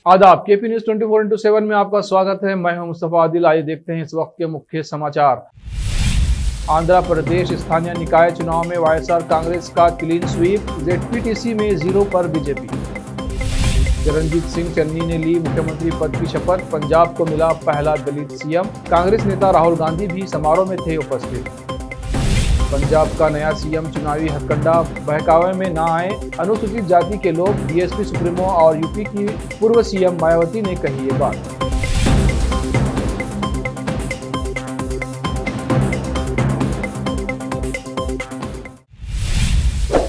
आदाब, KP news 24/7 में आपका स्वागत है। मैं हूं मुस्तफा आदिल। आइए देखते हैं इस वक्त के मुख्य समाचार। आंध्र प्रदेश स्थानीय निकाय चुनाव में वाईएसआर कांग्रेस का क्लीन स्वीप, जेडपीटीसी में 0 पर बीजेपी। चरणजीत सिंह चन्नी ने ली मुख्यमंत्री पद की शपथ, पंजाब को मिला पहला दलित सीएम। कांग्रेस नेता राहुल गांधी भी समारोह में थे उपस्थित। पंजाब का नया सीएम चुनावी हथकंडा, बहकावे में ना आए अनुसूचित जाति के लोग, बीएसपी सुप्रीमो और यूपी की पूर्व सीएम मायावती ने कही ये बात।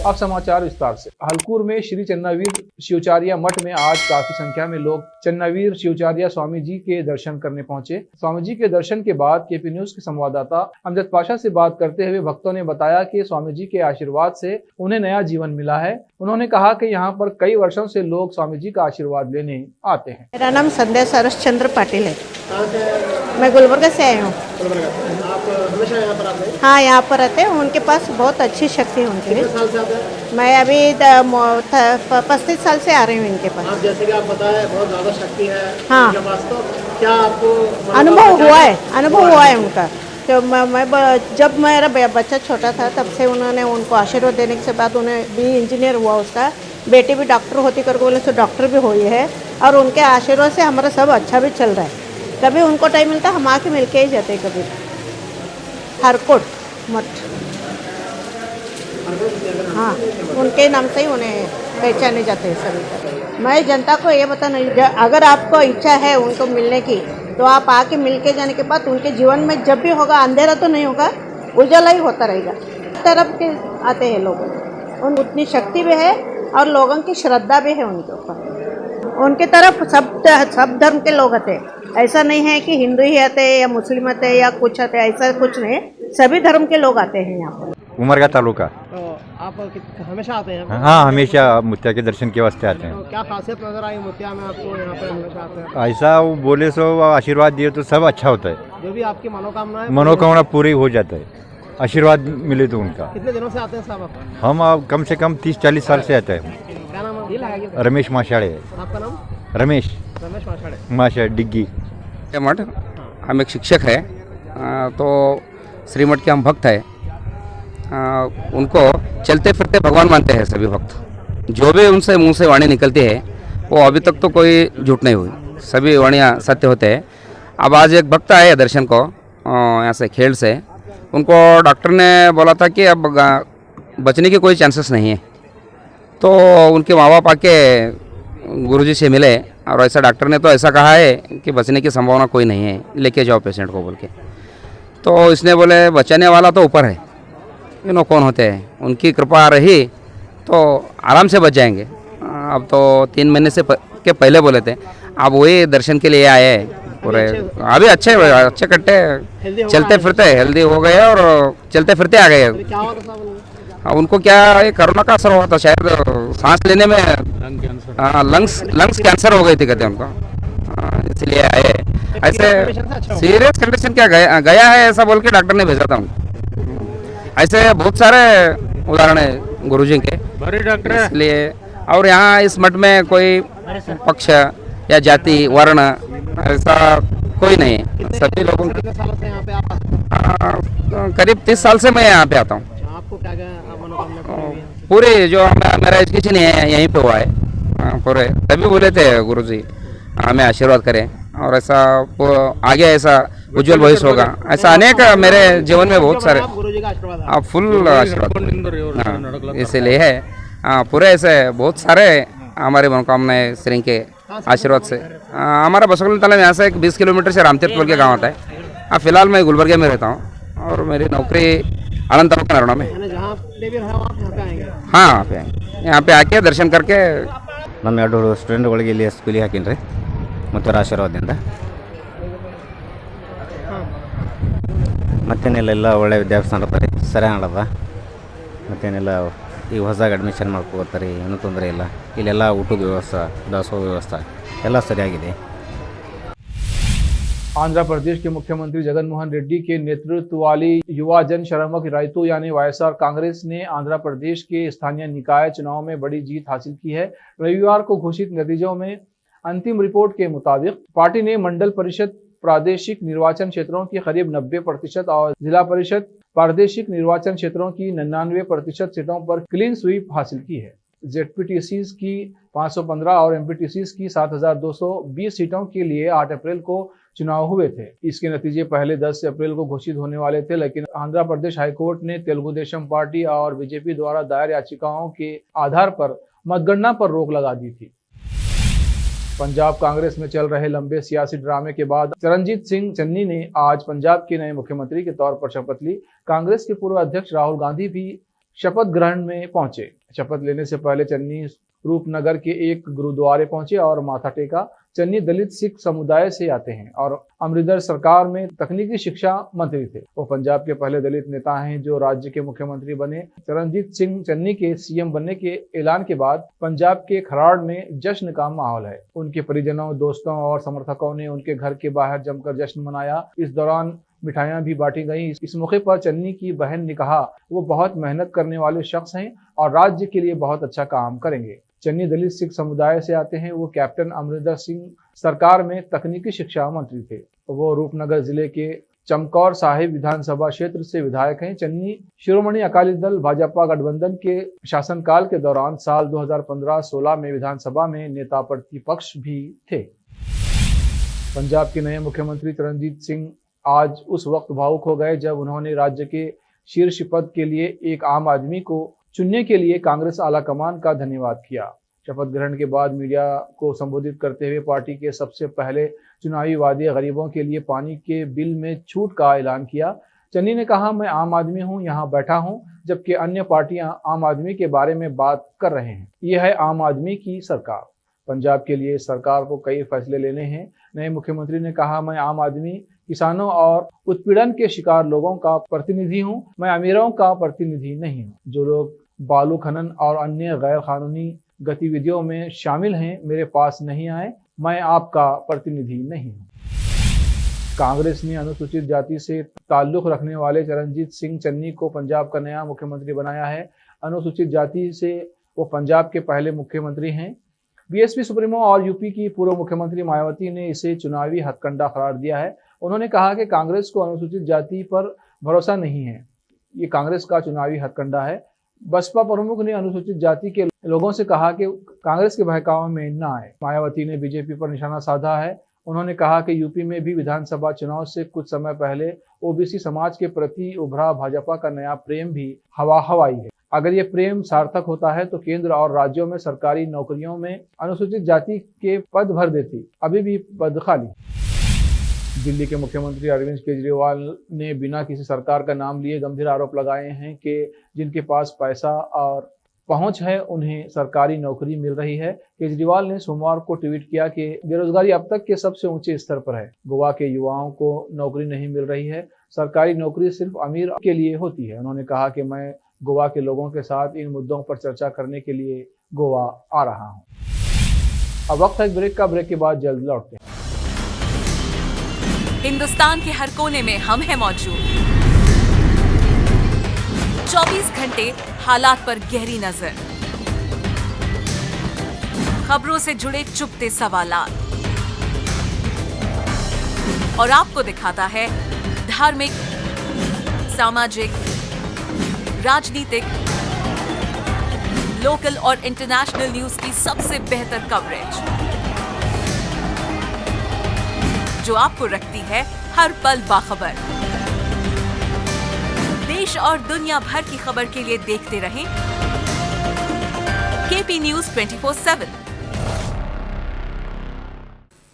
अब समाचार विस्तार से। हलकूर में श्री चन्नावीर शिवाचार्य मठ में आज काफी संख्या में लोग चन्नावीर शिवाचार्य स्वामी जी के दर्शन करने पहुंचे। स्वामी जी के दर्शन के बाद केपी न्यूज के संवाददाता अमजद पाशा से बात करते हुए भक्तों ने बताया कि स्वामी जी के आशीर्वाद से उन्हें नया जीवन मिला है। उन्होंने कहा कि यहाँ पर कई वर्षों से लोग स्वामी जी का आशीर्वाद लेने आते हैं। मेरा नाम संध्या सरस चंद्र पाटिल है। मैं गुलबर्गा से आई हूँ। आप हमेशा यहाँ पर आते हैं? हाँ, यहाँ पर रहते हैं। उनके पास बहुत अच्छी शक्ति है उनकी। कितने साल से आते हैं? मैं अभी 35 साल से आ रही हूँ इनके पास। आप जैसे कि आप बताएं बहुत ज़्यादा शक्ति है हाँ। इनके पास, तो क्या आपको अनुभव हुआ है उनका। तो जब मेरा बच्चा छोटा था तब से उन्होंने उनको आशीर्वाद देने के बाद उन्हें भी इंजीनियर हुआ, उसका बेटी भी डॉक्टर होती करके बोले तो डॉक्टर भी हुई है। और उनके आशीर्वाद से हमारा सब अच्छा भी चल रहा है। कभी उनको टाइम मिलता हम आके मिल के ही जाते। कभी हरकोट मठ, हाँ, उनके नाम से ही उन्हें पहचाने जाते हैं सभी। मैं जनता को ये बताना, अगर आपको इच्छा है उनको मिलने की तो आप आके मिल के जाने के बाद उनके जीवन में जब भी होगा अंधेरा तो नहीं होगा, उजाला ही होता रहेगा। तरफ के आते हैं लोग, उतनी शक्ति भी है और लोगों की श्रद्धा भी है उनके ऊपर। उनके तरफ सब धर्म के लोग आते हैं। ऐसा नहीं है कि हिंदू ही आते हैं या मुस्लिम आते हैं या कुछ आते हैं, ऐसा कुछ नहीं। सभी धर्म के लोग आते हैं यहाँ पर। उमरगा तालुका। आप हमेशा आते हैं? हाँ, हमेशा मुत्या के दर्शन के वास्ते आते हैं। तो क्या खासियत नजर आई मुत्या में आपको यहाँ पर हमेशा आते हैं? ऐसा वो बोले सो आशीर्वाद दिए तो सब अच्छा होता है। जो भी आपकी मनोकामना पूरी हो जाता है, आशीर्वाद मिले तो उनका। कितने दिनों से आते हैं साहब आप? हम अब कम से कम 30-40 साल से आते हैं। क्या नाम है? रमेश माशाड़े। आपका नाम? रमेश माशाड़े डिग्गी मठ। हम एक शिक्षक है, तो श्रीमठ के हम भक्त हैं। उनको चलते फिरते भगवान मानते हैं सभी भक्त। जो भी उनसे मुंह से वाणी निकलती है वो अभी तक तो कोई झूठ नहीं हुई, सभी वाणियाँ सत्य होते हैं। अब आज एक भक्त आए दर्शन को यहाँ से खेल से, उनको डॉक्टर ने बोला था कि अब बचने की कोई चांसेस नहीं है। तो उनके माँ बाप आके गुरुजी से मिले और ऐसा डॉक्टर ने तो ऐसा कहा है कि बचने की संभावना कोई नहीं है, लेके जाओ पेशेंट को बोल के। तो इसने बोले बचाने वाला तो ऊपर है, कौन होते हैं, उनकी कृपा रही तो आराम से बच जाएंगे। अब तो 3 महीने से के पहले बोले थे, अब वही दर्शन के लिए आए पूरे। अभी अच्छे कट्टे चलते फिरते हेल्दी हो गए और चलते फिरते आ गए। क्या हुआ था साहब? उनको क्या ये कोरोना का असर हुआ था शायद, सांस लेने में लंग्स कैंसर हो गई थी कहते हैं उनको, इसलिए आए। ऐसे सीरियस कंडीशन क्या गया है ऐसा बोल के डॉक्टर ने भेजा था उनको। ऐसे बहुत सारे उदाहरण है गुरुजी के, इसलिए। और यहाँ इस मठ में कोई पक्ष या जाति वर्ण ऐसा कोई नहीं है, सभी लोगों के। करीब 30 साल से मैं यहाँ पे आता हूँ। आपको क्या मनोकामना पूरे जो मेरा एजुकेशन यहीं पे हुआ है पूरे, तभी बोले थे गुरुजी हमें आशीर्वाद करें और ऐसा आगे ऐसा उज्जवल भविष्य होगा। ऐसा अनेक मेरे जीवन में बहुत सारे गुरुजी का आशीर्वाद फुल आशीर्वाद, इसलिए है पूरे ऐसे बहुत सारे हमारी मनोकामनाएं श्री के आशीर्वाद से। हमारा बसोकल ताला में यहाँ से 20 किलोमीटर से रामतीर्थ बोल के गाँव आता है। फिलहाल मैं गुलबर्गा में रहता हूँ और मेरी नौकरी अनंतपुर नरोड़ा में। जहाँ पे भी रहो आप यहाँ पे आएंगे? हाँ, यहाँ पे आएंगे, यहाँ पे आके दर्शन करके। ನಮ್ಮ 2 ಸ್ಟೂಡೆಂಟ್ಗಳಿಗೆ ಇಲ್ಲಿ ಸ್ಕೂಲಿಗೆ ಹಾಕಿನ್ರಿ ಮುತ್ತರ ಆಶೀರ್ವಾದದಿಂದ. ಮತ್ತೇನಿಲ್ಲ, ಒಳ್ಳೆ ವಿದ್ಯಾಭ್ಯಾಸ ನಡ್ತಾರೆ, ಸರಿ ನಡದ. ಮತ್ತೇನಿಲ್ಲ, ಈಗ ಹೊಸದಾಗಿ ಅಡ್ಮಿಷನ್ ಮಾಡ್ಕೋತಾರೆ, ಏನೂ ತೊಂದರೆ ಇಲ್ಲ. ಇಲ್ಲೆಲ್ಲ ಊಟದ ವ್ಯವಸ್ಥೆ, ದಾಸೋಹ ವ್ಯವಸ್ಥೆ ಎಲ್ಲ ಸರಿಯಾಗಿದೆ। आंध्र प्रदेश के मुख्यमंत्री जगन मोहन रेड्डी के नेतृत्व वाली युवा जन शर्मक रायतू यानी वाईएसआर कांग्रेस ने आंध्र प्रदेश के स्थानीय निकाय चुनाव में बड़ी जीत हासिल की है। रविवार को घोषित नतीजों में अंतिम रिपोर्ट के मुताबिक पार्टी ने मंडल परिषद प्रादेशिक निर्वाचन क्षेत्रों की करीब 90% और जिला परिषद प्रादेशिक निर्वाचन क्षेत्रों की 99% सीटों पर क्लीन स्वीप हासिल की है। जेडपीटीसी की 515 और एमपीटीसी की 7220 सीटों के लिए 8 अप्रैल को चुनाव हुए थे। इसके नतीजे पहले 10 अप्रैल को घोषित होने वाले थे, लेकिन आंध्र प्रदेश हाईकोर्ट ने तेलुगु देशम पार्टी और बीजेपी द्वारा दायर याचिकाओं के आधार पर मतगणना पर रोक लगा दी थी। पंजाब कांग्रेस में चल रहे लंबे सियासी ड्रामे के बाद चरणजीत सिंह चन्नी ने आज पंजाब के नए मुख्यमंत्री के तौर पर शपथ ली। कांग्रेस के पूर्व अध्यक्ष राहुल गांधी भी शपथ ग्रहण में पहुंचे। शपथ लेने से पहले चन्नी रूपनगर के एक गुरुद्वारे पहुंचे और माथा टेका। चन्नी दलित सिख समुदाय से आते हैं और अमरिंदर सरकार में तकनीकी शिक्षा मंत्री थे। वो पंजाब के पहले दलित नेता हैं जो राज्य के मुख्यमंत्री बने। चरणजीत सिंह चन्नी के सीएम बनने के ऐलान के बाद पंजाब के खराड़ में जश्न का माहौल है। उनके परिजनों, दोस्तों और समर्थकों ने उनके घर के बाहर जमकर जश्न मनाया। इस दौरान मिठाइयां भी बांटी गईं। इस मौके पर चन्नी की बहन ने कहा वो बहुत मेहनत करने वाले शख्स हैं और राज्य के लिए बहुत अच्छा काम करेंगे। चन्नी दलित सिख समुदाय से आते हैं। वो कैप्टन अमरिंदर सिंह सरकार में तकनीकी शिक्षा मंत्री थे। वो रूपनगर जिले के चमकौर साहिब विधानसभा क्षेत्र से विधायक हैं। चन्नी शिरोमणि अकाली दल भाजपा गठबंधन के शासनकाल के दौरान साल 2015-16 में विधानसभा में नेता प्रतिपक्ष भी थे। पंजाब के नए मुख्यमंत्री चरणजीत सिंह आज उस वक्त भावुक हो गए जब उन्होंने राज्य के शीर्ष पद के लिए एक आम आदमी को चुनने के लिए कांग्रेस आलाकमान का धन्यवाद किया। शपथ ग्रहण के बाद मीडिया को संबोधित करते हुए पार्टी के सबसे पहले चुनावी वादे गरीबों के लिए पानी के बिल में छूट का ऐलान किया। चन्नी ने कहा, मैं आम आदमी हूं, यहां बैठा हूं, जबकि अन्य पार्टियां आम आदमी के बारे में बात कर रहे हैं। यह है आम आदमी की सरकार। पंजाब के लिए सरकार को कई फैसले लेने हैं। नए मुख्यमंत्री ने कहा, मैं आम आदमी, किसानों और उत्पीड़न के शिकार लोगों का प्रतिनिधि हूं। मैं अमीरों का प्रतिनिधि नहीं हूं। जो लोग बालू खनन और अन्य गैर कानूनी गतिविधियों में शामिल हैं, मेरे पास नहीं आए। मैं आपका प्रतिनिधि नहीं हूं। कांग्रेस ने अनुसूचित जाति से ताल्लुक रखने वाले चरणजीत सिंह चन्नी को पंजाब का नया मुख्यमंत्री बनाया है। अनुसूचित जाति से वो पंजाब के पहले मुख्यमंत्री हैं। बीएसपी सुप्रीमो और यूपी की पूर्व मुख्यमंत्री मायावती ने इसे चुनावी हथकंडा करार दिया है। उन्होंने कहा कि कांग्रेस को अनुसूचित जाति पर भरोसा नहीं है, ये कांग्रेस का चुनावी हथकंडा है। बसपा प्रमुख ने अनुसूचित जाति के लोगों से कहा कि कांग्रेस के बहकावे में न आए। मायावती ने बीजेपी पर निशाना साधा है। उन्होंने कहा कि यूपी में भी विधानसभा चुनाव से कुछ समय पहले ओबीसी समाज के प्रति उभरा भाजपा का नया प्रेम भी हवा हवाई है। अगर ये प्रेम सार्थक होता है तो केंद्र और राज्यों में सरकारी नौकरियों में अनुसूचित जाति के पद भर देती। अभी भी पद खाली। दिल्ली के मुख्यमंत्री अरविंद केजरीवाल ने बिना किसी सरकार का नाम लिए गंभीर आरोप लगाए हैं कि जिनके पास पैसा और पहुंच है उन्हें सरकारी नौकरी मिल रही है। केजरीवाल ने सोमवार को ट्वीट किया कि बेरोजगारी अब तक के सबसे ऊंचे स्तर पर है। गोवा के युवाओं को नौकरी नहीं मिल रही है। सरकारी नौकरी सिर्फ अमीर के लिए होती है। उन्होंने कहा कि मैं गोवा के लोगों के साथ इन मुद्दों पर चर्चा करने के लिए गोवा आ रहा हूं। अब वक्त है ब्रेक का। ब्रेक के बाद जल्द लौटते हैं। हिंदुस्तान के हर कोने में हम हैं मौजूद। 24 घंटे हालात पर गहरी नजर, खबरों से जुड़े चुपते सवालात और आपको दिखाता है धार्मिक, सामाजिक, राजनीतिक, लोकल और इंटरनेशनल न्यूज की सबसे बेहतर कवरेज जो आपको रखती है हर पल बाखबर। देश और दुनिया भर की खबर के लिए देखते रहें केपी न्यूज 24/7।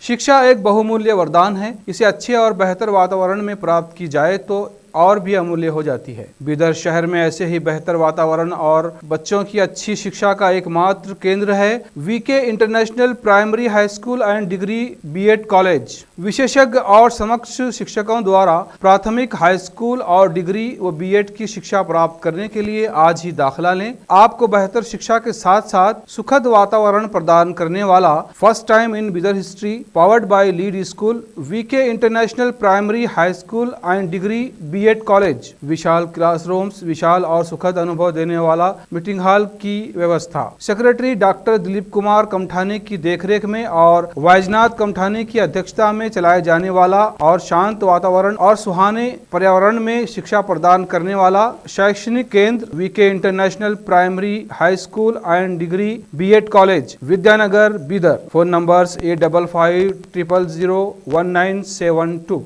शिक्षा एक बहुमूल्य वरदान है। इसे अच्छे और बेहतर वातावरण में प्राप्त की जाए तो और भी अमूल्य हो जाती है। बीदर शहर में ऐसे ही बेहतर वातावरण और बच्चों की अच्छी शिक्षा का एकमात्र केंद्र है VK international primary high school and degree BEd college. विशेषज्ञ और समक्ष शिक्षकों द्वारा प्राथमिक, हाई स्कूल और डिग्री व बीएड की शिक्षा प्राप्त करने के लिए आज ही दाखिला लें। आपको बेहतर शिक्षा के साथ साथ सुखद वातावरण प्रदान करने वाला first time in Bidar history powered by lead school VK international primary high school and degree BEd college, विशाल क्लासरूम्स, विशाल और सुखद अनुभव देने वाला मीटिंग हॉल की व्यवस्था। सेक्रेटरी डॉक्टर दिलीप कुमार कमठाने की देखरेख में और वैजनाथ कमठाने की अध्यक्षता में चलाए जाने वाला और शांत वातावरण और सुहाने पर्यावरण में शिक्षा प्रदान करने वाला शैक्षणिक केंद्र VK international primary high school and degree BEd college, Vidyanagar, Bidar. Phone numbers 8550001972।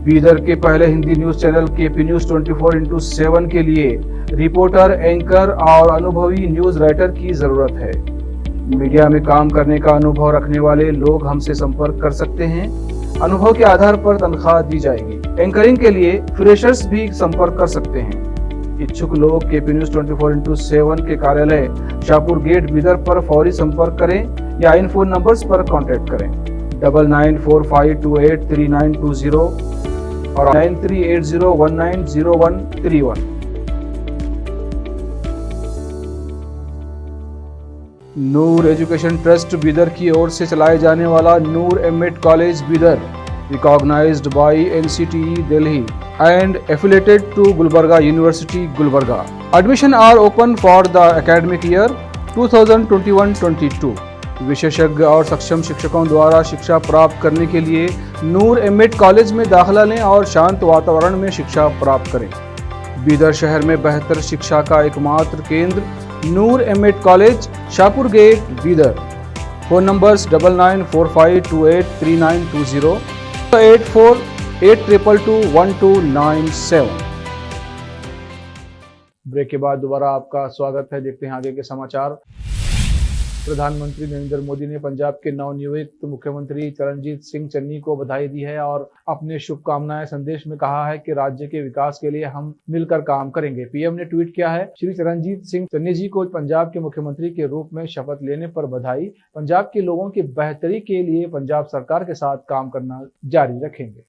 Bidar के पहले Hindi news channel KP news 24x7 के लिए रिपोर्टर, एंकर और अनुभवी न्यूज राइटर की जरूरत है। मीडिया में काम करने का अनुभव रखने वाले लोग हमसे संपर्क कर सकते हैं। अनुभव के आधार पर तनख्वाह दी जाएगी। एंकरिंग के लिए फ्रेशर्स भी संपर्क कर सकते हैं। इच्छुक लोग केपी न्यूज 24x7 के कार्यालय शाहपुर गेट बीदर पर फौरी संपर्क करें या इन फोन नंबर्स पर कांटेक्ट करें 9945283920 और 9380190131। नूर एजुकेशन ट्रस्ट बीदर की ओर से चलाए जाने वाला Noor MEd college Bidar, recognized by NCTE Delhi and affiliated to Gulbarga University, Gulbarga. Admission are open for the academic year 2021-22. विशेषज्ञ और सक्षम शिक्षकों द्वारा शिक्षा प्राप्त करने के लिए नूर एमएड कॉलेज में दाखिला लें और शांत वातावरण में शिक्षा प्राप्त करें। बीदर शहर में बेहतर शिक्षा का एकमात्र केंद्र Noor MEd college, Shahpur gate, Bidar. Phone numbers 9945283920 8482221297। Break के बाद दोबारा आपका स्वागत है। देखते हैं आगे के समाचार। प्रधानमंत्री नरेंद्र मोदी ने पंजाब के नवनियुक्त मुख्यमंत्री चरणजीत सिंह चन्नी को बधाई दी है और अपने शुभकामनाएं संदेश में कहा है कि राज्य के विकास के लिए हम मिलकर काम करेंगे। पीएम ने ट्वीट किया है, श्री चरणजीत सिंह चन्नी जी को पंजाब के मुख्यमंत्री के रूप में शपथ लेने पर बधाई। पंजाब के लोगों की बेहतरी के लिए पंजाब सरकार के साथ काम करना जारी रखेंगे।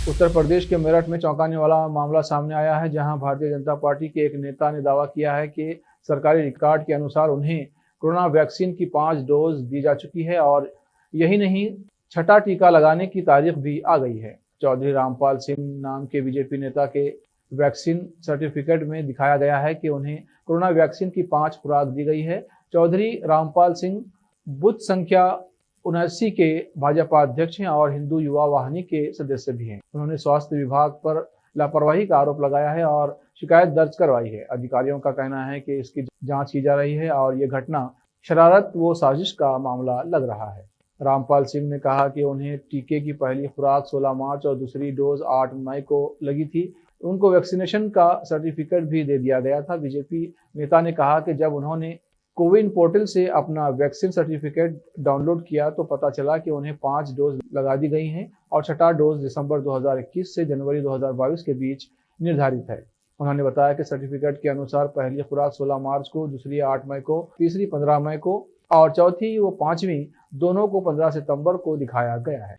उत्तर प्रदेश के मेरठ में चौंकाने वाला मामला सामने आया है, जहां भारतीय जनता पार्टी के एक नेता ने दावा किया है कि सरकारी रिकॉर्ड के अनुसार उन्हें कोरोना वैक्सीन की 5 डोज दी जा चुकी है और यही नहीं, छठा टीका लगाने की तारीख भी आ गई है। चौधरी रामपाल सिंह नाम के बीजेपी नेता के वैक्सीन सर्टिफिकेट में दिखाया गया है कि उन्हें कोरोना वैक्सीन की 5 खुराक दी गई है। चौधरी रामपाल सिंह बूथ संख्या 79 के भाजपा अध्यक्ष हैं और हिंदू युवा वाहिनी के सदस्य भी हैं। उन्होंने स्वास्थ्य विभाग पर लापरवाही का आरोप लगाया है और शिकायत दर्ज करवाई है। अधिकारियों का कहना है कि इसकी जांच की जा रही है और ये घटना शरारत व साजिश का मामला लग रहा है। रामपाल सिंह ने कहा कि उन्हें टीके की पहली खुराक 16 मार्च और दूसरी डोज 8 मई को लगी थी। उनको वैक्सीनेशन का सर्टिफिकेट भी दे दिया गया था। बीजेपी नेता ने कहा कि जब उन्होंने कोविन पोर्टल से अपना वैक्सीन सर्टिफिकेट डाउनलोड किया तो पता चला कि उन्हें 5 डोज लगा दी गई हैं और छठा डोज दिसंबर 2021 से जनवरी 2022 के बीच निर्धारित है। उन्होंने बताया कि सर्टिफिकेट के अनुसार पहली खुराक 16 मार्च को, दूसरी 8 मई को, तीसरी 15 मई को और चौथी व पांचवी दोनों को 15 सितंबर को दिखाया गया है।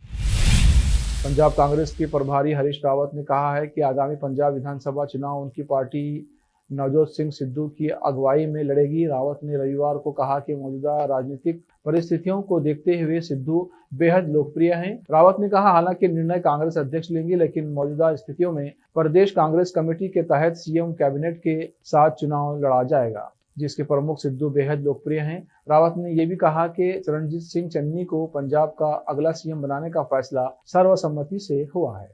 पंजाब कांग्रेस के प्रभारी हरीश रावत ने कहा है कि आगामी पंजाब विधानसभा चुनाव उनकी पार्टी नवजोत सिंह सिद्धू की अगुवाई में लड़ेगी। रावत ने रविवार को कहा कि मौजूदा राजनीतिक परिस्थितियों को देखते हुए सिद्धू बेहद लोकप्रिय हैं। रावत ने कहा, हालांकि निर्णय कांग्रेस अध्यक्ष लेंगे, लेकिन मौजूदा स्थितियों में प्रदेश कांग्रेस कमेटी के तहत सीएम कैबिनेट के साथ चुनाव लड़ा जाएगा, जिसके प्रमुख सिद्धू बेहद लोकप्रिय हैं। रावत ने यह भी कहा कि चरणजीत सिंह चन्नी को पंजाब का अगला सीएम बनाने का फैसला सर्वसम्मति से हुआ है।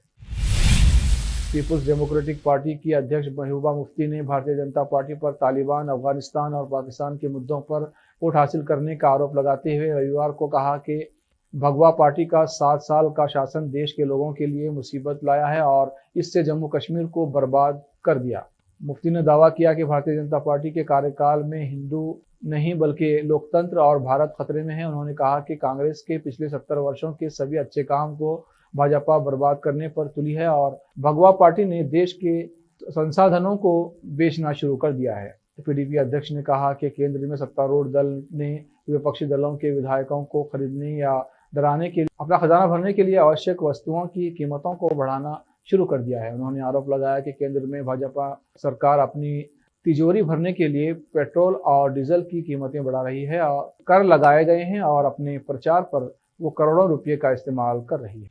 पीपुल्स डेमोक्रेटिक पार्टी की अध्यक्ष महबूबा मुफ्ती ने भारतीय जनता पार्टी पर तालिबान, अफगानिस्तान और पाकिस्तान के मुद्दों पर वोट हासिल करने का आरोप लगाते हुए रविवार को कहा कि भगवा पार्टी का 7 साल का शासन देश के लोगों के लिए मुसीबत लाया है और इससे जम्मू कश्मीर को बर्बाद कर दिया। मुफ्ती ने दावा किया कि भारतीय जनता पार्टी के कार्यकाल में हिंदू नहीं बल्कि लोकतंत्र और भारत खतरे में है। उन्होंने कहा कि कांग्रेस के पिछले 70 वर्षों के सभी अच्छे काम को भाजपा बर्बाद करने पर तुली है और भगवा पार्टी ने देश के संसाधनों को बेचना शुरू कर दिया है। पीडीपी अध्यक्ष ने कहा कि केंद्र में सत्तारूढ़ दल ने विपक्षी दलों के विधायकों को खरीदने या डराने के लिए अपना खजाना भरने के लिए आवश्यक वस्तुओं की कीमतों को बढ़ाना शुरू कर दिया है। उन्होंने आरोप लगाया कि केंद्र में भाजपा सरकार अपनी तिजोरी भरने के लिए पेट्रोल और डीजल की कीमतें बढ़ा रही है और कर लगाए गए हैं और अपने प्रचार पर वो करोड़ों रुपये का इस्तेमाल कर रही है।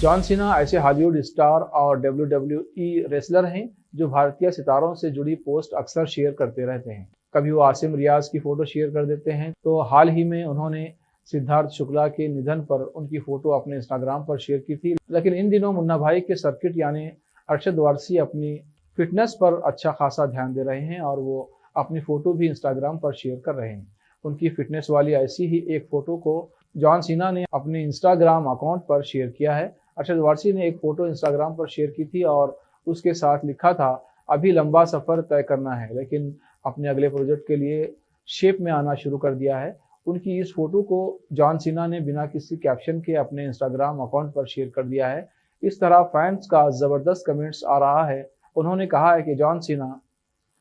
जॉन सीना ऐसे हॉलीवुड स्टार और WWE रेसलर हैं जो भारतीय सितारों से जुड़ी पोस्ट अक्सर शेयर करते रहते हैं। कभी वो आसिम रियाज की फोटो शेयर कर देते हैं, तो हाल ही में उन्होंने सिद्धार्थ शुक्ला के निधन पर उनकी फोटो अपने इंस्टाग्राम पर शेयर की थी। लेकिन इन दिनों मुन्ना भाई के सर्किट यानी अरशद वारसी अपनी फिटनेस पर अच्छा खासा ध्यान दे रहे हैं और वो अपनी फोटो भी इंस्टाग्राम पर शेयर कर रहे हैं। उनकी फिटनेस वाली ऐसी ही एक फोटो को जॉन सीना ने अपने इंस्टाग्राम अकाउंट पर शेयर किया है। अरशद वारसी ने एक फोटो इंस्टाग्राम पर शेयर की थी और उसके साथ लिखा था, अभी लंबा सफर तय करना है लेकिन अपने अगले प्रोजेक्ट के लिए शेप में आना शुरू कर दिया है। उनकी इस फोटो को जॉन सीना ने बिना किसी कैप्शन के अपने इंस्टाग्राम अकाउंट पर शेयर कर दिया है। इस तरह फैंस का जबरदस्त कमेंट्स आ रहा है। उन्होंने कहा है कि जॉन सीना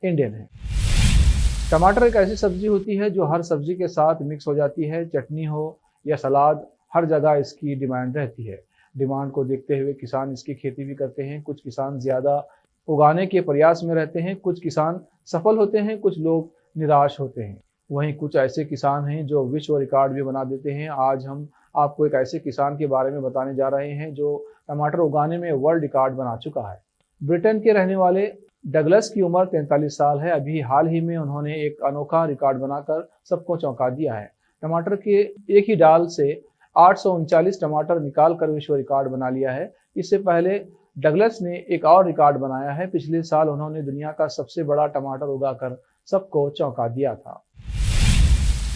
इंडियन है। टमाटर एक ऐसी सब्जी होती है जो हर सब्जी के साथ मिक्स हो जाती है। चटनी हो या सलाद, हर जगह इसकी डिमांड रहती है। डिमांड को देखते हुए किसान इसकी खेती भी करते हैं। कुछ किसान ज़्यादा उगाने के प्रयास में रहते हैं, कुछ किसान सफल होते हैं, कुछ लोग निराश होते हैं। वहीं कुछ ऐसे किसान हैं जो विश्व रिकॉर्ड भी बना देते हैं। आज हम आपको एक ऐसे किसान के बारे में बताने जा रहे हैं जो टमाटर उगाने में वर्ल्ड रिकॉर्ड बना चुका है। ब्रिटेन के रहने वाले डगलस की उम्र 43 साल है। अभी हाल ही में उन्होंने एक अनोखा रिकॉर्ड बनाकर सबको चौंका दिया है। टमाटर के एक ही डाल से 839 टमाटर निकाल कर विश्व रिकॉर्ड बना लिया है। इससे पहले डगलस ने एक और रिकॉर्ड बनाया है। पिछले साल उन्होंने दुनिया का सबसे बड़ा टमाटर उगाकर सबको चौंका दिया था।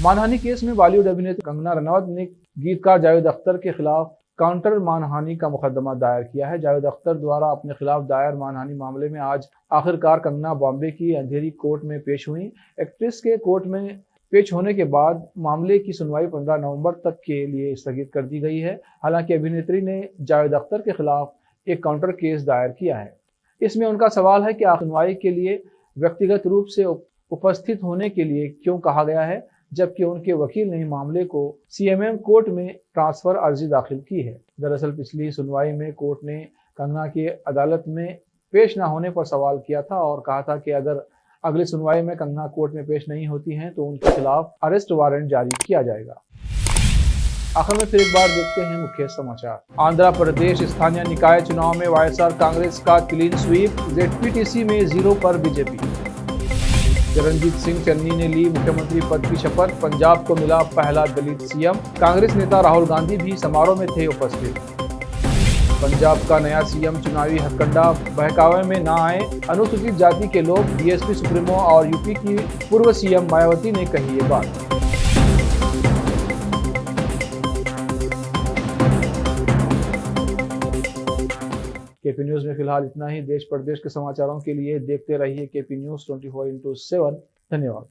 मानहानि केस में बॉलीवुड अभिनेत्री कंगना रनौत ने गीतकार जावेद अख्तर के खिलाफ काउंटर मानहानि का मुकदमा दायर किया है। जावेद अख्तर द्वारा अपने खिलाफ दायर मानहानि मामले में आज आखिरकार कंगना बॉम्बे की अंधेरी कोर्ट में पेश हुई। एक्ट्रेस के कोर्ट में पेश होने के बाद मामले की सुनवाई 15 नवंबर तक के लिए स्थगित कर दी गई है। हालांकि अभिनेत्री ने जावेद अख्तर के खिलाफ एक काउंटर केस दायर किया है। इसमें उनका सवाल है कि सुनवाई के लिए व्यक्तिगत रूप से उपस्थित होने के लिए क्यों कहा गया है, जबकि उनके वकील ने मामले को CMM कोर्ट में ट्रांसफर अर्जी दाखिल की है। दरअसल पिछली सुनवाई में कोर्ट ने कंगना की अदालत में पेश न होने पर सवाल किया था और कहा था कि अगर अगली सुनवाई में कंगना कोर्ट में पेश नहीं होती हैं तो उनके खिलाफ अरेस्ट वारंट जारी किया जाएगा। आखिर में फिर एक बार देखते हैं मुख्य समाचार। आंध्र प्रदेश स्थानीय निकाय चुनाव में YSR कांग्रेस का क्लीन स्वीप। ZPTC में 0 पर बीजेपी। चरणजीत सिंह चन्नी ने ली मुख्यमंत्री पद की शपथ। पंजाब को मिला पहला दलित CM। कांग्रेस नेता राहुल गांधी भी समारोह में थे उपस्थित। पंजाब का नया CM चुनावी हथकंडा बहकावे में न आए अनुसूचित जाति के लोग। BSP सुप्रीमो और UP की पूर्व CM मायावती ने कही ये बात। KP न्यूज में फिलहाल इतना ही। देश प्रदेश के समाचारों के लिए देखते रहिए KP न्यूज 24/7। धन्यवाद।